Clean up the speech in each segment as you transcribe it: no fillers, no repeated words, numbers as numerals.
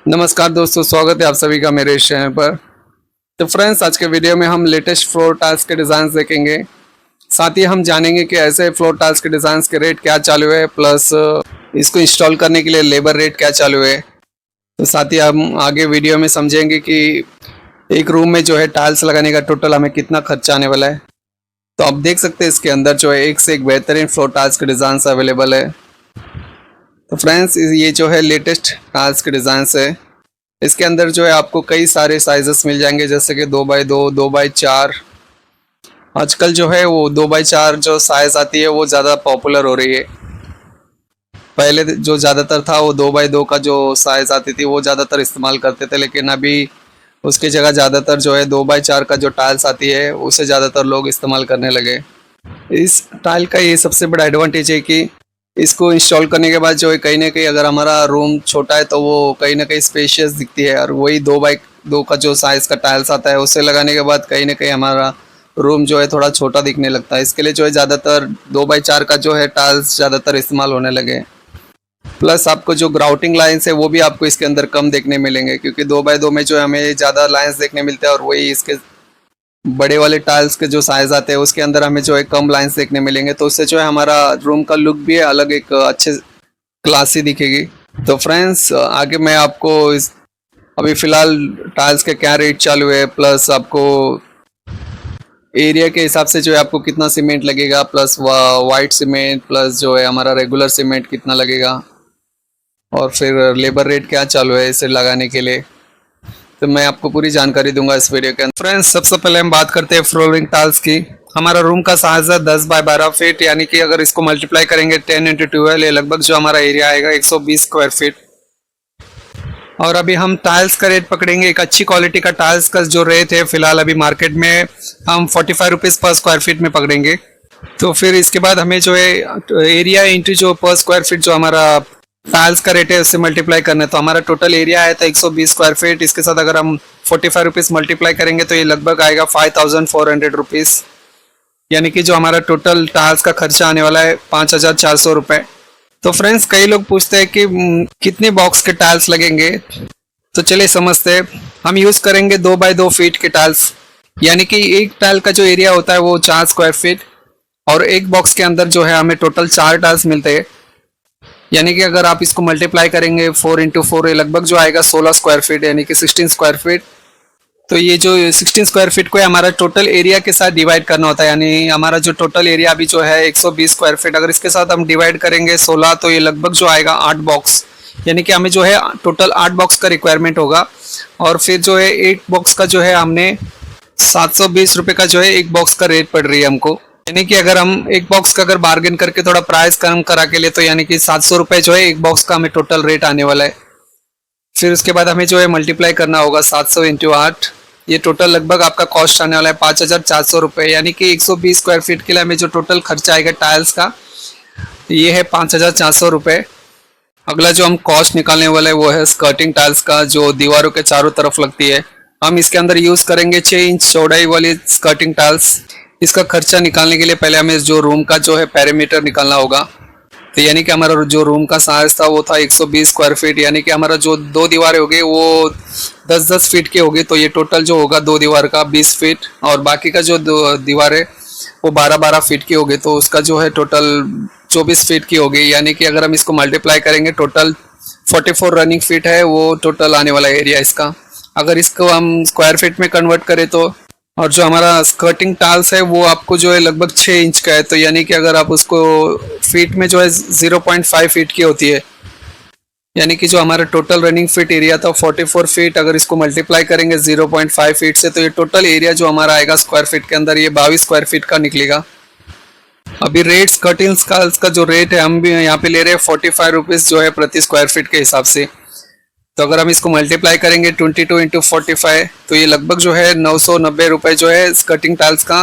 नमस्कार दोस्तों, स्वागत है आप सभी का मेरे इस चैनल पर। तो फ्रेंड्स, आज के वीडियो में हम लेटेस्ट फ्लोर टाइल्स के डिज़ाइन देखेंगे। साथ ही हम जानेंगे कि ऐसे फ्लोर टाइल्स के डिज़ाइन के रेट क्या चालू है, प्लस इसको इंस्टॉल करने के लिए लेबर रेट क्या चालू है। तो साथ ही हम आगे वीडियो में समझेंगे कि एक रूम में जो है टाइल्स लगाने का टोटल हमें कितना खर्चा आने वाला है। तो आप देख सकते हैं इसके अंदर जो है एक से एक बेहतरीन फ्लोर टाइल्स के डिज़ाइन अवेलेबल है। तो फ्रेंड्स, ये जो है लेटेस्ट टाइल्स के डिज़ाइन है। इसके अंदर जो है आपको कई सारे साइजेस मिल जाएंगे, जैसे कि 2x2, 2x4। आजकल जो है वो 2x4 जो साइज आती है वो ज़्यादा पॉपुलर हो रही है। पहले जो ज़्यादातर था वो 2x2 का जो साइज आती थी वो ज़्यादातर इस्तेमाल करते थे, लेकिन अभी उसकी जगह ज़्यादातर जो है 2x4 का जो टाइल्स आती है उसे ज़्यादातर लोग इस्तेमाल करने लगे। इस टाइल का ये सबसे बड़ा एडवांटेज है कि इसको इंस्टॉल करने के बाद जो है कहीं ना कहीं अगर हमारा रूम छोटा है तो वो कहीं ना कहीं स्पेशियस दिखती है, और वही 2x2 का जो साइज़ का टाइल्स आता है उसे लगाने के बाद कहीं ना कहीं हमारा रूम जो है थोड़ा छोटा दिखने लगता है। इसके लिए जो है ज़्यादातर 2x4 का जो है टाइल्स ज़्यादातर इस्तेमाल होने लगे। प्लस आपको जो ग्राउटिंग लाइन्स है वो भी आपको इसके अंदर कम देखने मिलेंगे, क्योंकि 2x2 में जो है हमें ज़्यादा लाइन्स देखने मिलते हैं, और वही इसके बड़े वाले टाइल्स के जो साइज आते हैं उसके अंदर हमें जो है कम लाइंस देखने मिलेंगे। तो उससे जो है हमारा रूम का लुक भी है अलग, एक अच्छे क्लासी दिखेगी। तो फ्रेंड्स, आगे मैं आपको अभी फ़िलहाल टाइल्स के क्या रेट चालू है, प्लस आपको एरिया के हिसाब से जो है आपको कितना सीमेंट लगेगा, प्लस वाइट सीमेंट, प्लस जो है हमारा रेगुलर सीमेंट कितना लगेगा, और फिर लेबर रेट क्या चालू है इसे लगाने के लिए, तो मैं आपको पूरी जानकारी दूंगा इस वीडियो के अंदर। फ्रेंड्स, सबसे पहले हम बात करते हैं फ्लोरिंग टाइल्स की। हमारा रूम का साइज है 10x12 फीट, यानी कि अगर इसको मल्टीप्लाई करेंगे 10x12, ये लगभग जो हमारा एरिया आएगा 120 स्क्वायर फीट। और अभी हम टाइल्स का रेट पकड़ेंगे। एक अच्छी क्वालिटी का टाइल्स का जो रेट है फिलहाल अभी मार्केट में हम 45 रुपीज़ पर स्क्वायर फीट में पकड़ेंगे। तो फिर इसके बाद हमें जो है एरिया इंटू जो पर स्क्वायर फीट जो हमारा टाइल्स का रेट है उससे मल्टीप्लाई करना है। तो हमारा टोटल एरिया आया था 120 स्क्वायर फीट। इसके साथ अगर हम 45 रुपीज़ मल्टीप्लाई करेंगे तो ये लगभग आएगा 5400 रुपीज़, यानी कि जो हमारा टोटल टाइल्स का खर्चा आने वाला है 5400 रुपये। तो फ्रेंड्स, कई लोग पूछते हैं कि कितने बॉक्स के टाइल्स लगेंगे, तो चलिए समझते हैं। हम यूज़ करेंगे 2x2 फीट के टाइल्स, यानी कि एक टाइल का जो एरिया होता है वो 4 स्क्वायर फीट, और एक बॉक्स के अंदर जो है हमें टोटल 4 टाइल्स मिलते हैं। यानी कि अगर आप इसको मल्टीप्लाई करेंगे 4x4, ये लगभग जो आएगा 16 स्क्वायर फीट, यानी कि 16 स्क्वायर फीट। तो ये जो 16 स्क्वायर फीट को हमारा टोटल एरिया के साथ डिवाइड करना होता है, यानी हमारा जो टोटल एरिया अभी जो है 120 स्क्वायर फीट, अगर इसके साथ हम डिवाइड करेंगे 16, तो ये लगभग जो आएगा 8 बॉक्स, यानी कि हमें जो है टोटल 8 बॉक्स का रिक्वायरमेंट होगा। और फिर जो है एक बॉक्स का जो है हमने 720 रुपये का जो है एक बॉक्स का रेट पड़ रही है हमको। यानी कि अगर हम एक बॉक्स का अगर बार्गेन करके थोड़ा प्राइस कम करा के लिए, तो यानी कि 700 रुपये जो है एक बॉक्स का हमें टोटल रेट आने वाला है। फिर उसके बाद हमें जो है मल्टीप्लाई करना होगा 700 इंटू 8, ये टोटल लगभग आपका कॉस्ट आने वाला है 5400 रुपये, यानी कि 120 स्क्वायर फीट के लिए हमें जो टोटल खर्चा आएगा टाइल्स का ये है 5400 रुपये। अगला जो हम कॉस्ट निकालने वाला है वो है स्कर्टिंग टाइल्स का, जो दीवारों के चारों तरफ लगती है। हम इसके अंदर यूज़ करेंगे 6 इंच चौड़ाई वाली स्कर्टिंग टाइल्स। इसका खर्चा निकालने के लिए पहले हमें जो रूम का जो है पेरीमीटर निकालना होगा। तो यानी कि हमारा जो रूम का साइज था वो था 120 स्क्वायर फीट, यानी कि हमारा जो 2 दीवारें हो गई वो 10-10 फीट की होगी। तो ये टोटल जो होगा 2 दीवार का 20 फीट, और बाकी का जो दीवार है वो 12-12 फीट की होगी, तो उसका जो है टोटल 24 फीट की होगी। यानी कि अगर हम इसको मल्टीप्लाई करेंगे टोटल 44 रनिंग फीट है वो टोटल आने वाला एरिया इसका। अगर इसको हम स्क्वायर फीट में कन्वर्ट करें तो, और जो हमारा स्कर्टिंग टाइल्स है वो आपको जो है लगभग 6 इंच का है, तो यानी कि अगर आप उसको फीट में जो है 0.5 फीट की होती है, यानी कि जो हमारा टोटल रनिंग फीट एरिया था 44 फीट, अगर इसको मल्टीप्लाई करेंगे 0.5 फीट से, तो ये टोटल एरिया जो हमारा आएगा स्क्वायर फीट के अंदर ये 22 स्क्वायर फीट का निकलेगा। अभी रेट स्कर्टिंग टाइल्स का जो रेट है हम भी यहाँ पे ले रहे हैं 45 रुपीज़ जो है प्रति स्क्वायर फीट के हिसाब से। तो अगर हम इसको मल्टीप्लाई करेंगे 22 इंटू 45, तो ये लगभग जो है 990 रुपये जो है स्कर्टिंग टाइल्स का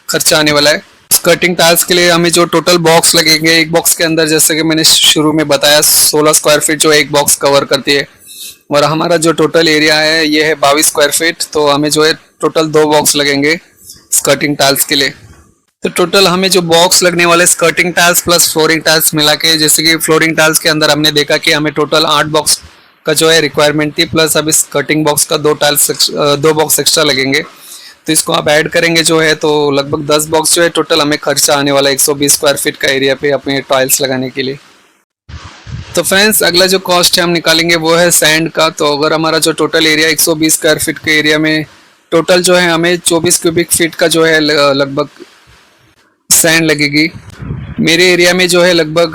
खर्चा आने वाला है। स्कर्टिंग टाइल्स के लिए हमें जो टोटल बॉक्स लगेंगे, एक बॉक्स के अंदर जैसे कि मैंने शुरू में बताया 16 स्क्वायर फीट जो एक बॉक्स कवर करती है, और हमारा जो टोटल एरिया है ये है 22 स्क्वायर फीट। तो हमें जो है टोटल 2 बॉक्स लगेंगे स्कर्टिंग टाइल्स के लिए। तो टोटल हमें जो बॉक्स लगने वाले skirting tiles plus flooring tiles मिला के, जैसे कि फ्लोरिंग टाइल्स के अंदर हमने देखा कि हमें टोटल 8 बॉक्स का जो है रिक्वायरमेंट थी, प्लस अब इस कटिंग बॉक्स का दो बॉक्स एक्स्ट्रा लगेंगे, तो इसको आप ऐड करेंगे जो है तो लगभग 10 बॉक्स जो है टोटल हमें खर्चा आने वाला है 120 स्क्वायर फीट का एरिया पे अपने टाइल्स लगाने के लिए। तो फ्रेंड्स अगला जो कॉस्ट है हम निकालेंगे वो है सैंड का। तो अगर हमारा जो टोटल एरिया 120 स्क्वायर फीट के एरिया में टोटल जो है हमें 24 क्यूबिक फीट का जो है लगभग सैंड लगेगी। मेरे एरिया में जो है लगभग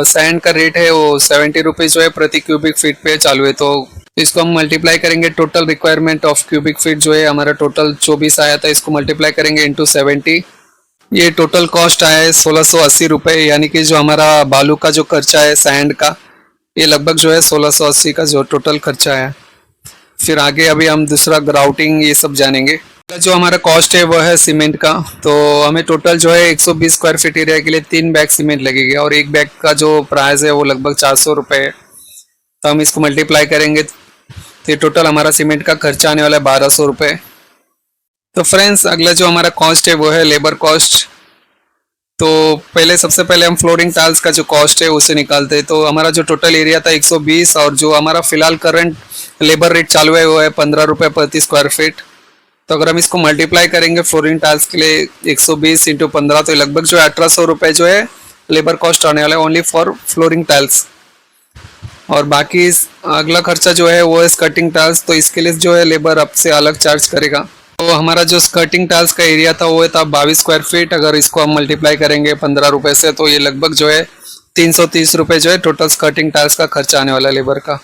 सैंड का रेट है वो 70 रुपीज़ जो है प्रति क्यूबिक फीट पे चालू है। तो इसको हम मल्टीप्लाई करेंगे, total requirement of cubic feet जो है हमारा टोटल 24 आया था, इसको मल्टीप्लाई करेंगे इंटू 70। ये टोटल कॉस्ट आया है 1680 रुपये, यानी कि जो हमारा बालू का जो खर्चा है सैंड का ये लगभग जो है 1680 का जो टोटल खर्चा है। फिर आगे अभी हम दूसरा ग्राउटिंग ये सब जानेंगे। जो हमारा कॉस्ट है वो है सीमेंट का। तो हमें टोटल जो है 120 स्क्वायर फीट एरिया के लिए 3 बैग सीमेंट लगेगा और एक बैग का जो प्राइस है वो लगभग 400 रुपये है। तो हम इसको मल्टीप्लाई करेंगे तो टोटल हमारा सीमेंट का खर्चा आने वाला है 1200 रुपये। तो फ्रेंड्स अगला जो हमारा कॉस्ट है वो है लेबर कॉस्ट। तो पहले सबसे पहले हम फ्लोरिंग टाइल्स का जो कॉस्ट है उसे निकालते हैं। तो हमारा जो टोटल एरिया था 120 और जो हमारा फिलहाल करंट लेबर रेट चालू है वो है 15 रुपये प्रति स्क्वायर फीट। तो अगर हम इसको मल्टीप्लाई करेंगे फ्लोरिंग टाइल्स के लिए 120 इंटू 15 तो लगभग जो है 1800 रुपये जो है लेबर कॉस्ट आने वाला है ओनली फॉर फ्लोरिंग टाइल्स। और बाकी अगला खर्चा जो है वो है स्कर्टिंग टाइल्स। तो इसके लिए जो है लेबर अब से अलग चार्ज करेगा। तो हमारा जो स्कर्टिंग टाइल्स का एरिया था वो था 22 स्क्वायर फीट। अगर इसको हम मल्टीप्लाई करेंगे 15 रुपये से तो ये लगभग जो है 330 रुपये जो है टोटल स्कर्टिंग टाइल्स का खर्चा आने वाला है लेबर का।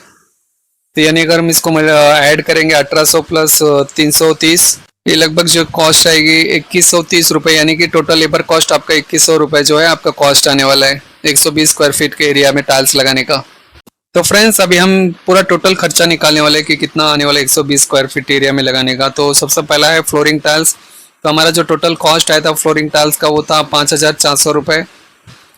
तो यानी अगर हम इसको ऐड करेंगे 1800 प्लस 330 ये लगभग जो कॉस्ट आएगी 2130 रुपये, यानी कि टोटल लेबर कॉस्ट आपका 2100 रुपये जो है आपका कॉस्ट आने वाला है 120 स्क्वायर फीट के एरिया में टाइल्स लगाने का। तो फ्रेंड्स अभी हम पूरा टोटल खर्चा निकालने वाले हैं कि कितना आने वाला है 120 स्क्वायर फीट एरिया में लगाने का। तो सबसे पहला है फ्लोरिंग टाइल्स। तो हमारा जो टोटल कॉस्ट आया था फ्लोरिंग टाइल्स का वो था 5400 रुपये।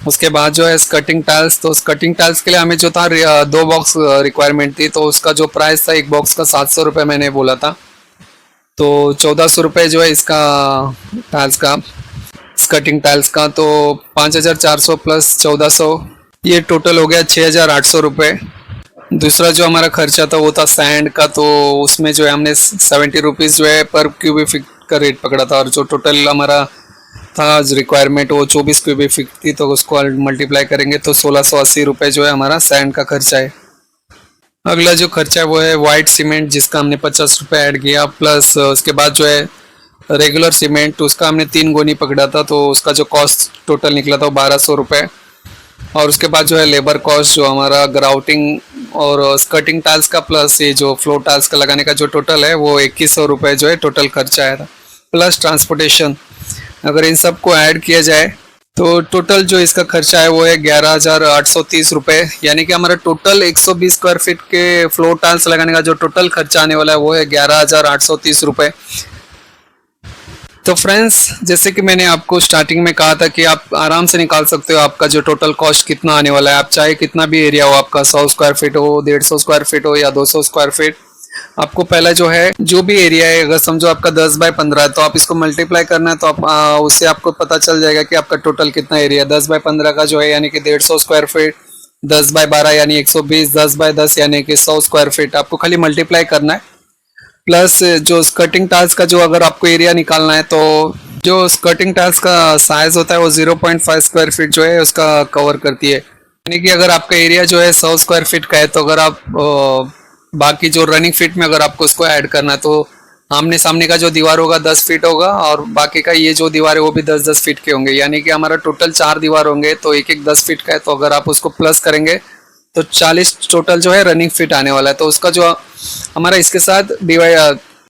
उसके बाद जो है स्कर्टिंग टाइल्स। तो स्कर्टिंग टाइल्स के लिए हमें जो था 2 बॉक्स रिक्वायरमेंट थी, तो उसका जो प्राइस था एक बॉक्स का 700 रुपये मैंने बोला था। तो 1400 रुपये जो है इसका टाइल्स का स्कर्टिंग टाइल्स का। तो 5400 प्लस 1400 ये टोटल हो गया 6800 रुपये। दूसरा जो हमारा खर्चा था वो था सैंड का। तो उसमें जो है हमने 70 रुपीज़ जो है पर क्यूबिक फीट का रेट पकड़ा था और जो टोटल हमारा था रिक्वायरमेंट वो 24 क्यूबिक फीट थी। तो उसको मल्टीप्लाई करेंगे तो 1680 रुपये जो है हमारा सैंड का खर्चा है। अगला जो खर्चा है वो है वाइट सीमेंट जिसका हमने 50 रुपये ऐड किया, प्लस उसके बाद जो है रेगुलर सीमेंट उसका हमने 3 गोनी पकड़ा था। तो उसका जो कॉस्ट टोटल निकला था वो 1200 रुपये। और उसके बाद जो है लेबर कॉस्ट जो हमारा ग्राउटिंग और स्कर्टिंग टाइल्स का प्लस ये जो फ्लोर टाइल्स का लगाने का जो टोटल है वो 2100 रुपये जो है टोटल खर्चा आया था, प्लस ट्रांसपोर्टेशन। अगर इन सब को ऐड किया जाए तो टोटल जो इसका खर्चा है वो है 11830 रुपये, यानी कि हमारा टोटल 120 स्क्वायर फीट के फ्लोर टाइल्स लगाने का जो टोटल खर्चा आने वाला है वो है 11830 रुपये। तो फ्रेंड्स जैसे कि मैंने आपको स्टार्टिंग में कहा था कि आप आराम से निकाल सकते हो आपका जो टोटल कॉस्ट कितना आने वाला है। आप चाहे कितना भी एरिया हो, आपका 100 स्क्वायर फीट हो, 150 स्क्वायर फीट हो या 200 स्क्वायर फीट, आपको पहला जो है जो भी एरिया है अगर समझो आपका 10 बाय 15 है तो आप इसको मल्टीप्लाई करना है। तो आप उससे आपको पता चल जाएगा कि आपका टोटल कितना एरिया 10 बाय 15 का जो है यानी कि 150 स्क्वायर फीट, 10 बाय 12 यानी 120, 10 बाय 10 यानी कि 100 स्क्वायर फीट। आपको खाली मल्टीप्लाई करना है। प्लस जो स्कर्टिंग टाइल्स का जो अगर आपको एरिया निकालना है तो जो स्कर्टिंग टाइल्स का साइज होता है वो 0.5 स्क्वायर फीट जो है उसका कवर करती है। यानी कि अगर आपका एरिया जो है 100 स्क्वायर फीट का है तो अगर आप बाकी जो रनिंग फीट में अगर आपको उसको ऐड करना है तो आमने सामने का जो दीवार होगा 10 फीट होगा और बाकी का ये जो दीवार है वो भी 10-10 फीट के होंगे, यानी कि हमारा टोटल 4 दीवार होंगे तो एक एक 10 फीट का है। तो अगर आप उसको प्लस करेंगे तो 40 टोटल जो है रनिंग फीट आने वाला है। तो उसका जो हमारा इसके साथ डिवाइड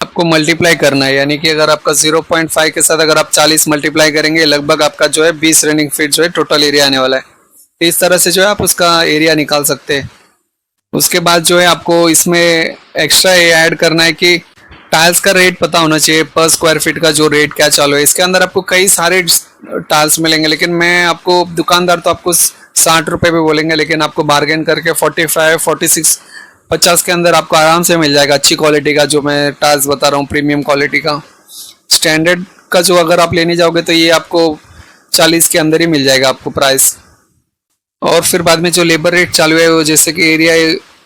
आपको मल्टीप्लाई करना है, यानी कि अगर आपका 0.5 के साथ अगर आप 40 मल्टीप्लाई करेंगे लगभग आपका जो है 20 रनिंग फीट जो है टोटल एरिया आने वाला है। इस तरह से जो है आप उसका एरिया निकाल सकते हैं। उसके बाद जो है आपको इसमें एक्स्ट्रा ये ऐड करना है कि टाइल्स का रेट पता होना चाहिए पर स्क्वायर फीट का जो रेट क्या चालू है। इसके अंदर आपको कई सारे टाइल्स मिलेंगे, लेकिन मैं आपको दुकानदार तो आपको 60 रुपये भी बोलेंगे, लेकिन आपको बार्गेन करके 45, 46, 50 के अंदर आपको आराम से मिल जाएगा अच्छी क्वालिटी का। जो मैं टाइल्स बता रहा हूँ प्रीमियम क्वालिटी का, स्टैंडर्ड का जो अगर आप लेने जाओगे तो ये आपको 40 के अंदर ही मिल जाएगा आपको प्राइस। और फिर बाद में जो लेबर रेट चालू है वो जैसे कि एरिया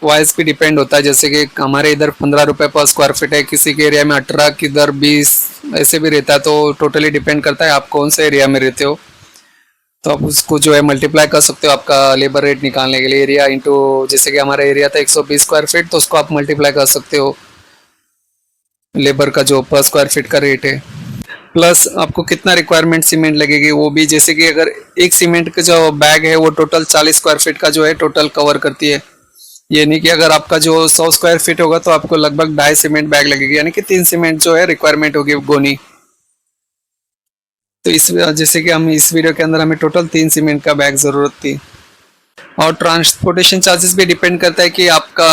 वाइज भी डिपेंड होता है, जैसे कि हमारे इधर 15 रुपये पर स्क्वायर फीट है, किसी के एरिया में 18, किधर 20 ऐसे भी रहता है। तो टोटली डिपेंड करता है आप कौन से एरिया में रहते हो। तो आप उसको जो है मल्टीप्लाई कर सकते हो आपका लेबर रेट निकालने के लिए। एरिया इंटू, जैसे कि हमारा एरिया था 120 स्क्वायर फीट, तो उसको आप मल्टीप्लाई कर सकते हो लेबर का जो पर स्क्वायर फीट का रेट है। प्लस आपको कितना रिक्वायरमेंट सीमेंट लगेगी वो भी, जैसे कि अगर एक सीमेंट का जो बैग है वो टोटल 40 स्क्वायर फीट का जो है टोटल कवर करती है। ये नहीं कि अगर आपका जो 100 स्क्वायर फीट होगा तो आपको लगभग 2.5 सीमेंट बैग लगेगी, यानी कि 3 सीमेंट जो है रिक्वायरमेंट होगी गोनी। तो इस जैसे कि हम इस वीडियो के अंदर हमें टोटल 3 सीमेंट का बैग ज़रूरत थी। और ट्रांसपोर्टेशन चार्जेस भी डिपेंड करता है कि आपका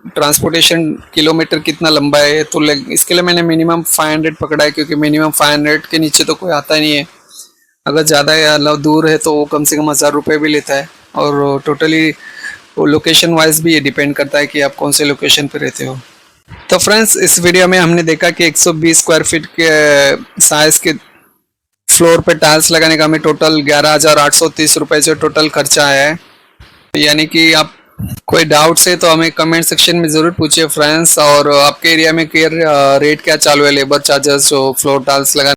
ट्रांसपोर्टेशन किलोमीटर कितना लंबा है। तो इसके लिए मैंने मिनिमम 500 पकड़ा है, क्योंकि मिनिमम 500 के नीचे तो कोई आता नहीं है। अगर ज़्यादा या दूर है तो वो कम से कम 1000 रुपये भी लेता है। और टोटली वो लोकेशन वाइज भी ये डिपेंड करता है कि आप कौन से लोकेशन पे रहते हो। तो फ्रेंड्स, इस वीडियो में हमने देखा कि 120 स्क्वायर फीट के साइज़ के फ्लोर पे टाइल्स लगाने का हमें टोटल 11,830 रुपये जो टोटल खर्चा आया है। यानी कि आप कोई डाउट्स है तो हमें कमेंट सेक्शन में ज़रूर पूछिए फ्रेंड्स। और आपके एरिया में रेट क्या चालू है लेबर चार्जेस जो फ्लोर टाइल्स लगा